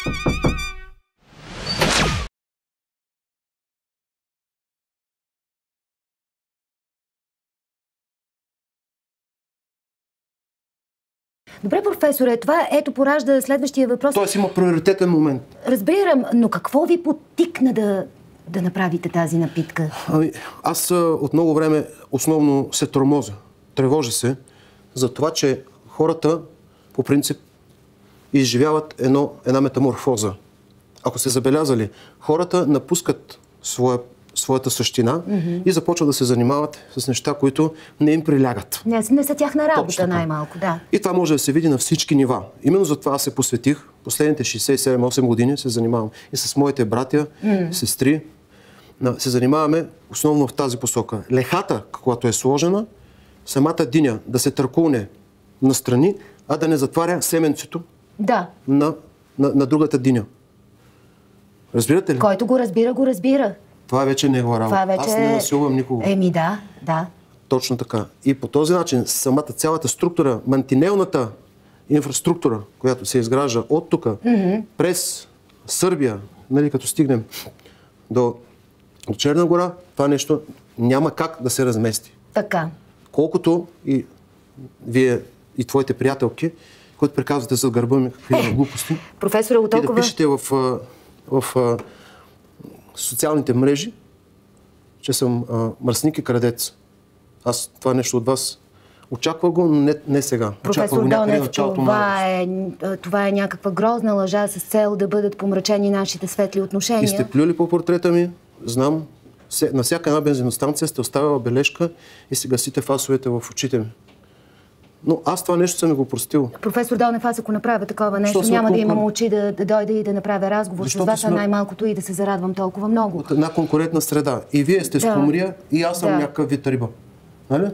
Добре, професоре, това ето поражда следващия въпрос. Тоест има приоритетен момент. Разбирам, но какво ви подтикна да направите тази напитка? Аз от много време основно се тормозя. Тревожа се за това, че хората по принцип изживяват една метаморфоза. Ако сте забелязали, хората напускат своята същина и започват да се занимават с неща, които не им прилягат. Не са тяхна работа най-малко, да. И това може да се види на всички нива. Именно за това аз се посветих. Последните 67-8 години се занимавам и с моите братя, сестри. Се занимаваме основно в тази посока. Лехата, когато е сложена, самата диня да се търкулне настрани, а да не затваря семенцето на другата диня. Разбирате ли? Който го разбира, го разбира. Това вече не е работа. Аз не насилвам никого. Да. Точно така. И по този начин цялата структура, мантинелната инфраструктура, която се изгражда от тук, през Сърбия, като стигнем до Черна гора, това нещо няма как да се размести. Така. Колкото и вие и твоите приятелки, които приказвате за гърба ми какви глупости, професоре, и да пишете в социалните мрежи, че съм мръсник и крадец. Аз това нещо от вас очаква го, но не сега. Професор Донев, това е някаква грозна лъжа с цел да бъдат помрачени нашите светли отношения. И сте плюли по портрета ми, знам. На всяка една бензиностанция сте оставила бележка и си гасите фасовете в очите ми. Но аз това нещо съм го простил. Професор Донев, аз ако направя такова нещо, няма да имам очи да дойда и да направя разговор с вас, най-малкото и да се зарадвам толкова много. От една конкурентна среда. И вие сте скумрия, и аз съм някакъв вид риба. Нали?